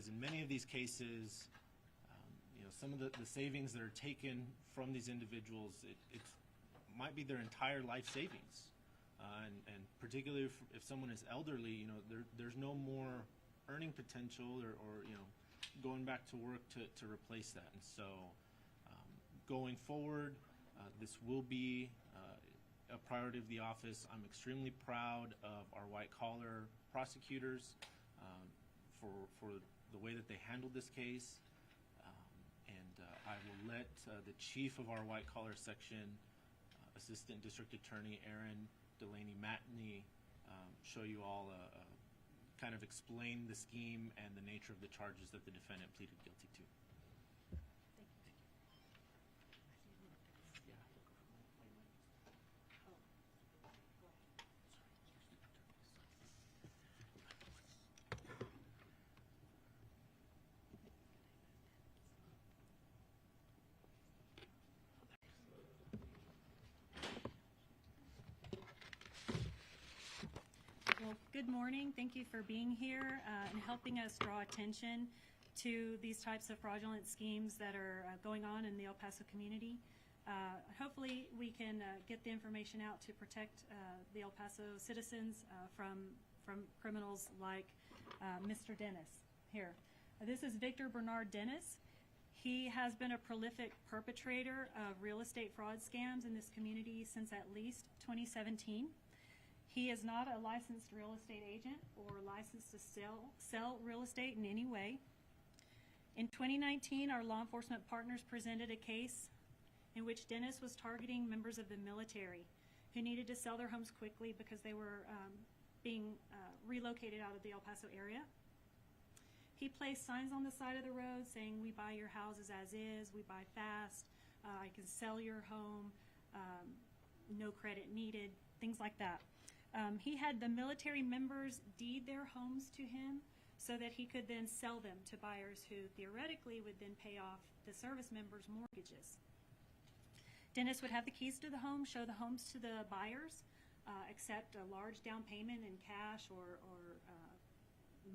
because in many of these cases, some of the savings that are taken from these individuals, it might be their entire life savings. And particularly if someone is elderly, there's no more earning potential or going back to work to replace that. And so going forward, this will be a priority of the office. I'm extremely proud of our white-collar prosecutors for the way that they handled this case. I will let the chief of our white-collar section, Assistant District Attorney Aaron Delaney Matney, show you all, kind of explain the scheme and the nature of the charges that the defendant pleaded guilty to. Well, good morning. Thank you for being here and helping us draw attention to these types of fraudulent schemes that are going on in the El Paso community. Hopefully we can get the information out to protect the El Paso citizens from criminals like Mr. Dennis here. This is Victor Bernard Dennis. He has been a prolific perpetrator of real estate fraud scams in this community since at least 2017. He is not a licensed real estate agent or licensed to sell real estate in any way. In 2019, our law enforcement partners presented a case in which Dennis was targeting members of the military who needed to sell their homes quickly because they were being relocated out of the El Paso area. He placed signs on the side of the road saying, "We buy your houses as is, we buy fast, I can sell your home, no credit needed," things like that. He had the military members deed their homes to him so that he could then sell them to buyers who theoretically would then pay off the service members' mortgages. Dennis would have the keys to the home, show the homes to the buyers, accept a large down payment in cash or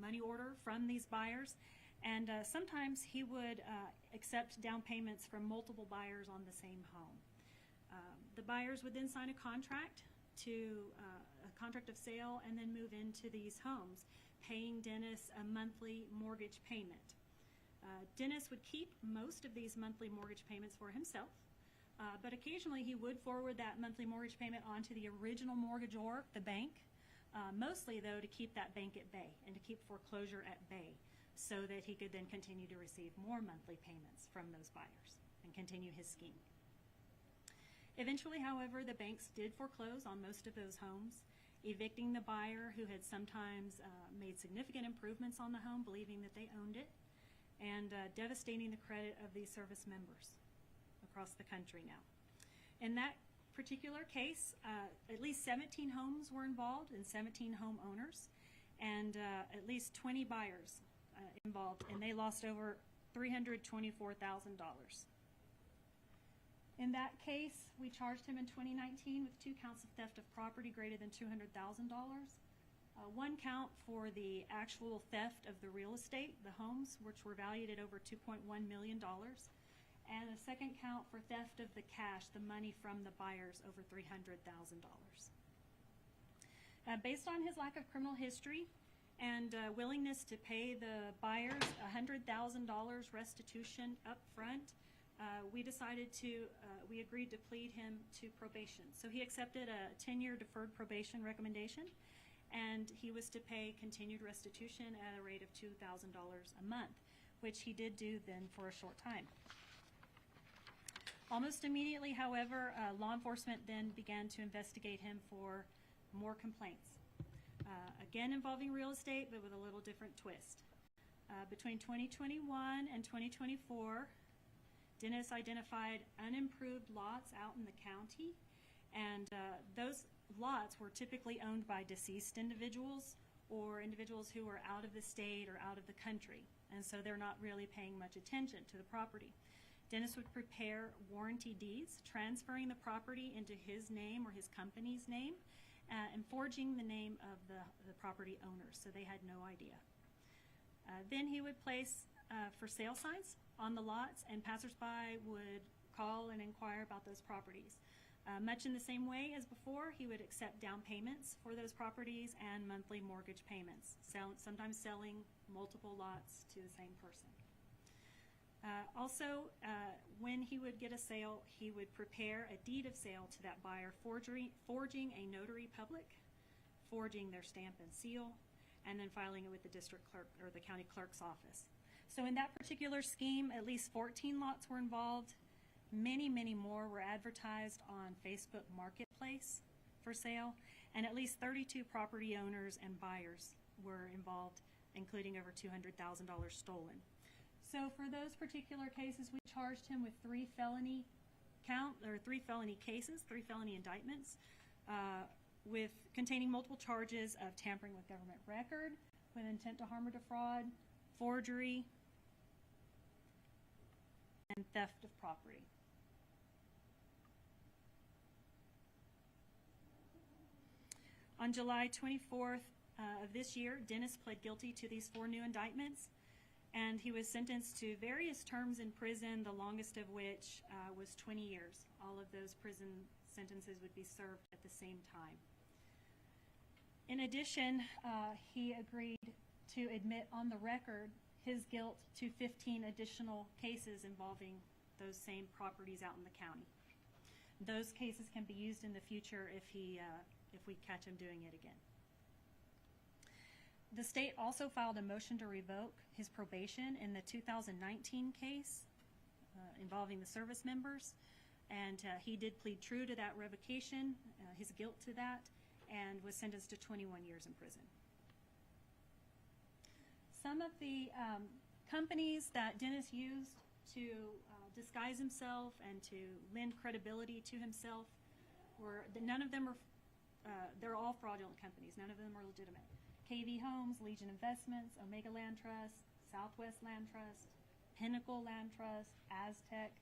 money order from these buyers, and sometimes he would accept down payments from multiple buyers on the same home. The buyers would then sign a contract a contract of sale and then move into these homes, paying Dennis a monthly mortgage payment. Dennis would keep most of these monthly mortgage payments for himself, but occasionally he would forward that monthly mortgage payment onto the original mortgagor, the bank, mostly though to keep that bank at bay and to keep foreclosure at bay so that he could then continue to receive more monthly payments from those buyers and continue his scheme. Eventually, however, the banks did foreclose on most of those homes, evicting the buyer who had sometimes made significant improvements on the home, believing that they owned it, and devastating the credit of these service members across the country now. In that particular case, at least 17 homes were involved and 17 homeowners, and at least 20 buyers involved, and they lost over $324,000. In that case, we charged him in 2019 with 2 counts of theft of property greater than $200,000. 1 count for the actual theft of the real estate, the homes, which were valued at over $2.1 million. And a 2nd count for theft of the cash, the money from the buyers, over $300,000. Based on his lack of criminal history and willingness to pay the buyers $100,000 restitution up front, we agreed to plead him to probation. So he accepted a 10-year deferred probation recommendation, and he was to pay continued restitution at a rate of $2,000 a month, which he did do then for a short time. Almost immediately, however, law enforcement then began to investigate him for more complaints, again involving real estate, but with a little different twist. Between 2021 and 2024, Dennis identified unimproved lots out in the county, and those lots were typically owned by deceased individuals or individuals who are out of the state or out of the country, and so they're not really paying much attention to the property. Dennis would prepare warranty deeds, transferring the property into his name or his company's name, and forging the name of the property owners, so they had no idea. Then he would place for sale signs on the lots, and passersby would call and inquire about those properties. Much in the same way as before, he would accept down payments for those properties and monthly mortgage payments, sometimes selling multiple lots to the same person. Also, when he would get a sale, he would prepare a deed of sale to that buyer, forging a notary public, forging their stamp and seal, and then filing it with the district clerk or the county clerk's office. So in that particular scheme, at least 14 lots were involved. Many, many more were advertised on Facebook Marketplace for sale, and at least 32 property owners and buyers were involved, including over $200,000 stolen. So for those particular cases, we charged him with three felony cases, 3 felony indictments, with containing multiple charges of tampering with government record, with intent to harm or defraud, forgery, and theft of property. On July 24th of this year, Dennis pled guilty to these 4 new indictments, and he was sentenced to various terms in prison, the longest of which was 20 years. All of those prison sentences would be served at the same time. In addition, he agreed to admit on the record his guilt to 15 additional cases involving those same properties out in the county. Those cases can be used in the future if we catch him doing it again. The state also filed a motion to revoke his probation in the 2019 case involving the service members, and he did plead true to that revocation, his guilt to that, and was sentenced to 21 years in prison. Some of the companies that Dennis used to disguise himself and to lend credibility to himself none of them are, they're all fraudulent companies. None of them are legitimate. KV Homes, Legion Investments, Omega Land Trust, Southwest Land Trust, Pinnacle Land Trust, Aztec,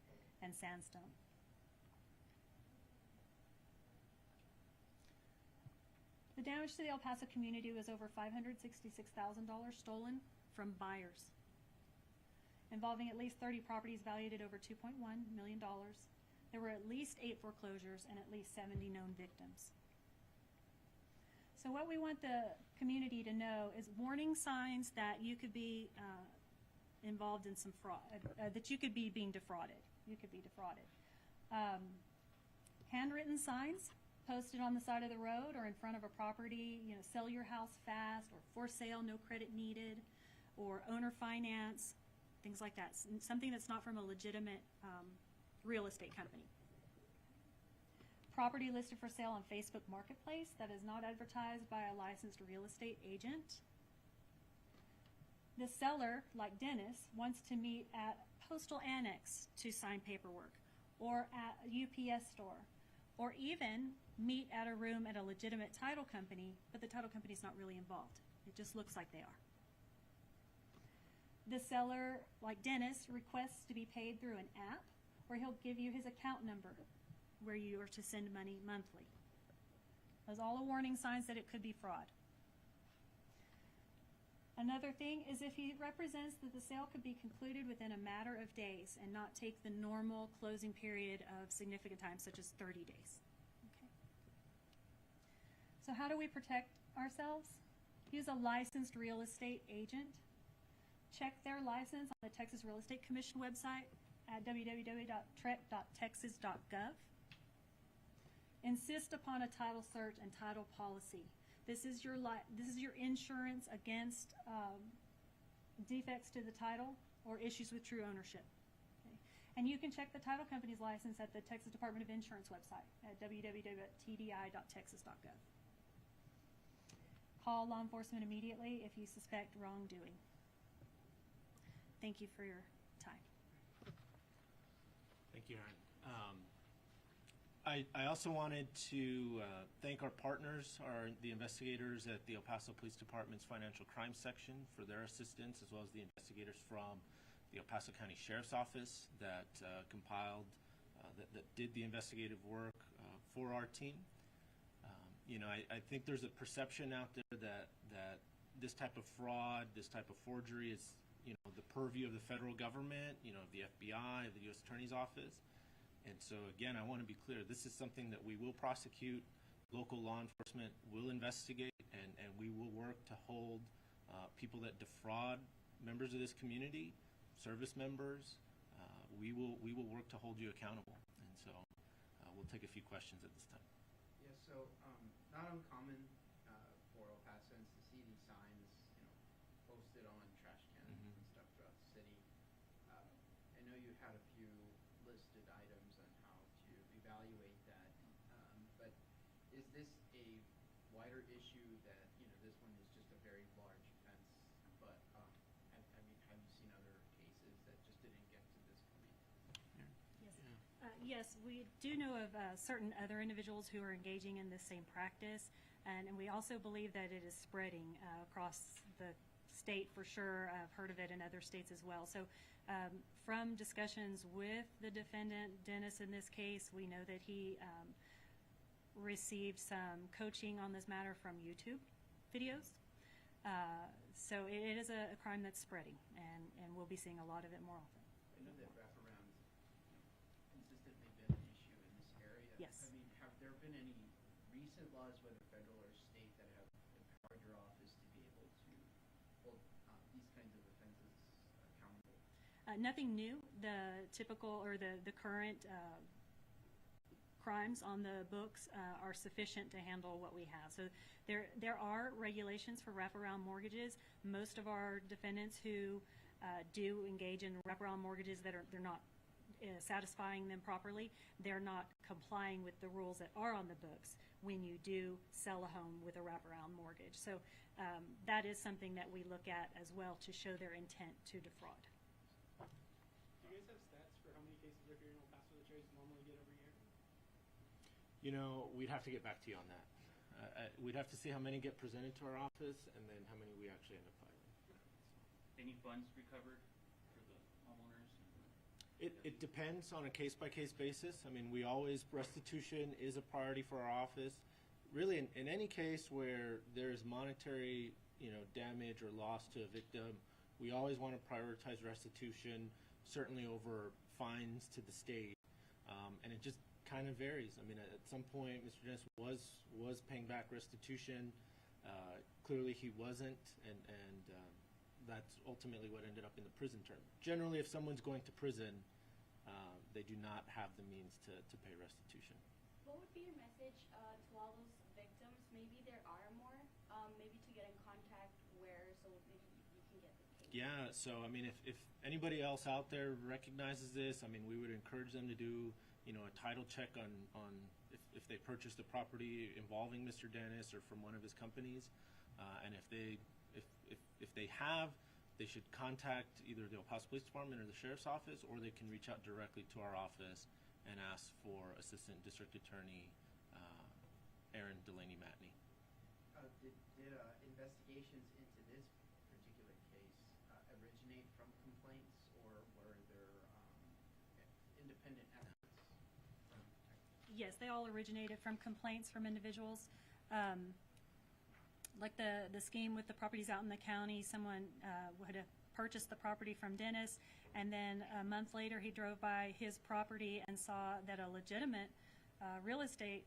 and Sandstone. The damage to the El Paso community was over $566,000 stolen from buyers, involving at least 30 properties valued at over $2.1 million. There were at least 8 foreclosures and at least 70 known victims. So what we want the community to know is warning signs that you could be involved in some fraud, that you could be being defrauded. You could be defrauded. Handwritten signs posted on the side of the road or in front of a property, sell your house fast, or for sale, no credit needed, or owner finance, things like that. Something that's not from a legitimate real estate company. Property listed for sale on Facebook Marketplace that is not advertised by a licensed real estate agent. The seller, like Dennis, wants to meet at a postal annex to sign paperwork, or at a UPS store, or even meet at a room at a legitimate title company, but the title company is not really involved. It just looks like they are. The seller, like Dennis, requests to be paid through an app, where he'll give you his account number, where you are to send money monthly. Those are all warning signs that it could be fraud. Another thing is if he represents that the sale could be concluded within a matter of days and not take the normal closing period of significant time, such as 30 days. Okay. So how do we protect ourselves? Use a licensed real estate agent. Check their license on the Texas Real Estate Commission website at www.trec.texas.gov. Insist upon a title search and title policy. This is your insurance against defects to the title or issues with true ownership. Okay. And you can check the title company's license at the Texas Department of Insurance website at www.tdi.texas.gov. Call law enforcement immediately if you suspect wrongdoing. Thank you for your time. Thank you, Erin. I also wanted to thank our partners, the investigators at the El Paso Police Department's Financial Crime Section for their assistance, as well as the investigators from the El Paso County Sheriff's Office that compiled, that did the investigative work for our team. I think there's a perception out there that this type of fraud, this type of forgery is, the purview of the federal government, the FBI, the U.S. Attorney's Office. And so, again, I want to be clear. This is something that we will prosecute. Local law enforcement will investigate, and we will work to hold people that defraud members of this community, service members. We will work to hold you accountable. And so we'll take a few questions at this time. Yeah, so not uncommon for El Pasoans to see these signs, posted on trash cans and stuff throughout the city. I know you had a few listed items on how to evaluate that, but is this a wider issue that, this one is just a very large offense, but have you seen other cases that just didn't get to this point? Yes, we do know of certain other individuals who are engaging in this same practice, and we also believe that it is spreading across the state for sure. I've heard of it in other states as well. So from discussions with the defendant, Dennis, in this case, we know that he received some coaching on this matter from YouTube videos. So it is a crime that's spreading, and we'll be seeing a lot of it more often. I know that wraparounds consistently been an issue in this area. Yes. Have there been any recent laws, whether federal or state, that have empowered your office to be able to hold these kinds of offenses accountable? Nothing new. The typical or the current crimes on the books are sufficient to handle what we have. So there are regulations for wraparound mortgages. Most of our defendants who do engage in wraparound mortgages they're not satisfying them properly, they're not complying with the rules that are on the books when you do sell a home with a wraparound mortgage. So that is something that we look at as well to show their intent to defraud. Do you guys have stats for how many cases are here in El Paso that you guys normally get every year? We'd have to get back to you on that. We'd have to see how many get presented to our office and then how many we actually end up filing. Any funds recovered for the homeowners? It depends on a case-by-case basis. Restitution is a priority for our office. Really, in any case where there's monetary, damage or loss to a victim, we always want to prioritize restitution, certainly over fines to the state. And it just kind of varies. At some point, Mr. Dennis was paying back restitution. Clearly, he wasn't, and that's ultimately what ended up in the prison term. Generally, if someone's going to prison, they do not have the means to pay restitution. What would be your message to all those victims? Maybe there are more, maybe to get in contact so maybe you can get the case. Yeah, so if anybody else out there recognizes this, we would encourage them to do a title check on if they purchased a property involving Mr. Dennis or from one of his companies, and if they have, they should contact either the El Paso Police Department or the Sheriff's Office, or they can reach out directly to our office and ask for Assistant District Attorney Aaron Delaney Matney. Did investigations into this particular case originate from complaints, or were there independent efforts from detectives? Yes, they all originated from complaints from individuals. Like the scheme with the properties out in the county, someone would have purchased the property from Dennis, and then a month later he drove by his property and saw that a legitimate real estate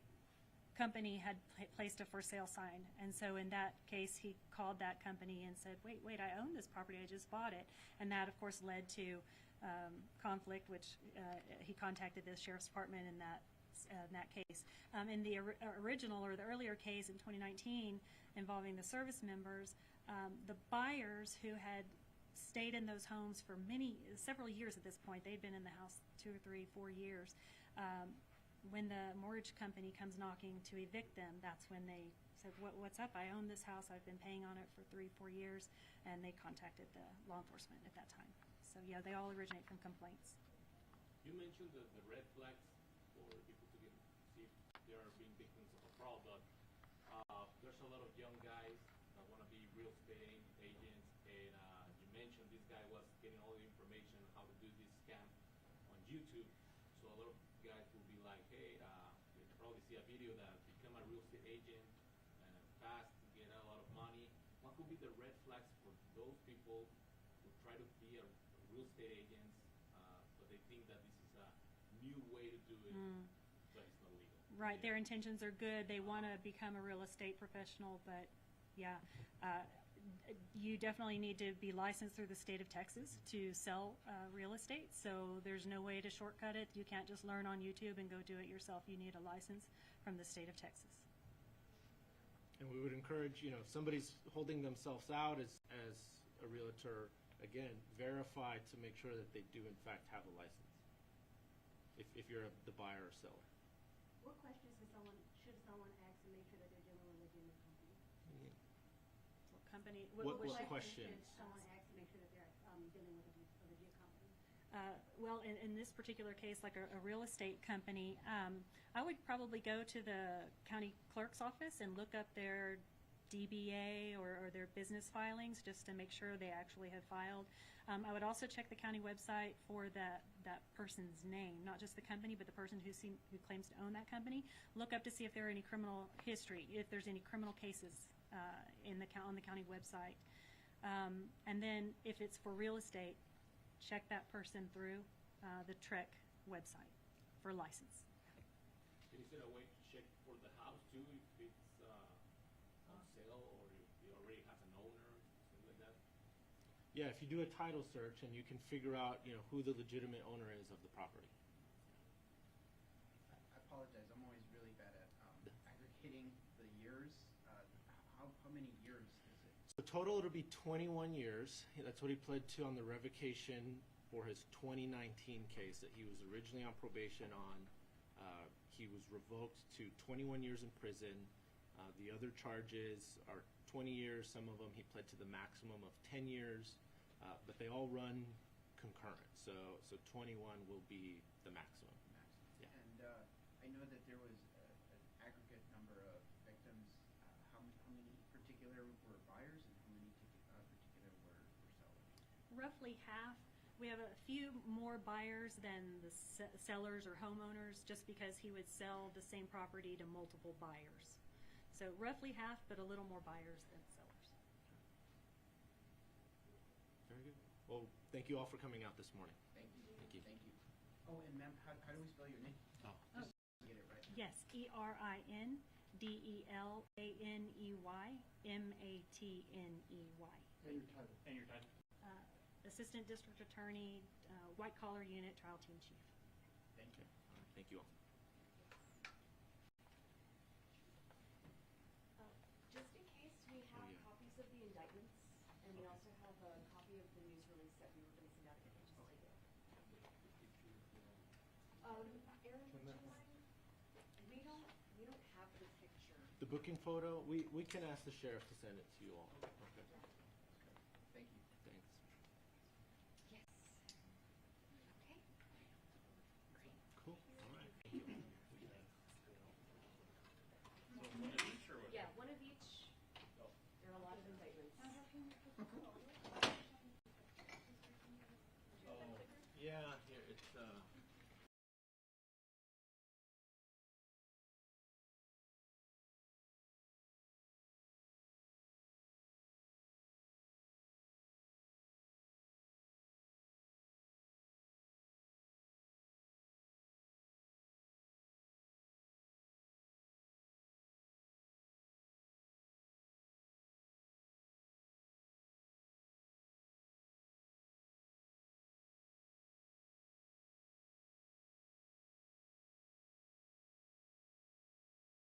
company had placed a for sale sign. And so in that case, he called that company and said, wait, I own this property, I just bought it. And that, of course, led to conflict, which he contacted the Sheriff's Department in that case. In the original or the earlier case in 2019 involving the service members, the buyers who had stayed in those homes for several years at this point, they'd been in the house 2 or 3, 4 years, when the mortgage company comes knocking to evict them, that's when they said, what's up? I own this house. I've been paying on it for 3, 4 years. And they contacted the law enforcement at that time. So, yeah, they all originate from complaints. You mentioned the red flags for people to see if they are being victims of a fraud, but there's a lot of young guys that want to be real estate agents, and you mentioned this guy was getting all the information on how to do this scam on YouTube. So a lot of guys will be like, hey, you probably see a video that become a real estate agent and fast, get a lot of money. What could be the red flags for those people who try to be a real estate agents, but they think that this is a new way to do it, but it's not legal. Right, their intentions are good. They want to become a real estate professional, but yeah, you definitely need to be licensed through the state of Texas to sell real estate. So there's no way to shortcut it. You can't just learn on YouTube and go do it yourself. You need a license from the state of Texas. And we would encourage, if somebody's holding themselves out as a realtor, again, verify to make sure that they do in fact have a license. If you're the buyer or seller. What questions should someone ask to make sure that they're dealing with a legitimate company? What company? What should- questions? Should someone ask to make sure that they're dealing with a legit company? Well, in this particular case, like a real estate company, I would probably go to the county clerk's office and look up their DBA or their business filings just to make sure they actually have filed. I would also check the county website for that person's name, not just the company, but the person who claims to own that company. Look up to see if there are any criminal history, if there's any criminal cases on the county website. And then if it's for real estate, check that person through the TREC website for license. Is there a way to check for the house too, if it's on sale or if it already has an owner, something like that? Yeah, if you do a title search and you can figure out, who the legitimate owner is of the property. I apologize, I'm always really bad at aggregating the years. How many years is it? So total, it'll be 21 years. That's what he pled to on the revocation for his 2019 case that he was originally on probation on. He was revoked to 21 years in prison. The other charges are 20 years. Some of them he pled to the maximum of 10 years, but they all run concurrent. So 21 will be the maximum. Yeah. And I know that there was an aggregate number of victims. How many particular were buyers and how many particular were sellers? Roughly half. We have a few more buyers than the sellers or homeowners just because he would sell the same property to multiple buyers. So roughly half, but a little more buyers than sellers. Very good. Well, thank you all for coming out this morning. Thank you. Thank you. Thank you. Oh, and ma'am, how do we spell your name? Oh. Just to get it right. Yes, ERINDELANEYMATNEY. And your title? Assistant District Attorney, White Collar Unit, Trial Team Chief. Thank you. All right, thank you all. Just in case, we have yeah. copies of the indictments, and we also have a copy of the news release that we were going to send out again, just like it. Aaron, would you mind? We don't have the picture. The booking photo, we can ask the sheriff to send it to you all. Okay. Thank you. Thanks. Yes. Okay. Cool. All right. Thank you. So one of each or what? Yeah, one of each. There are a lot of indictments. Yeah, here it's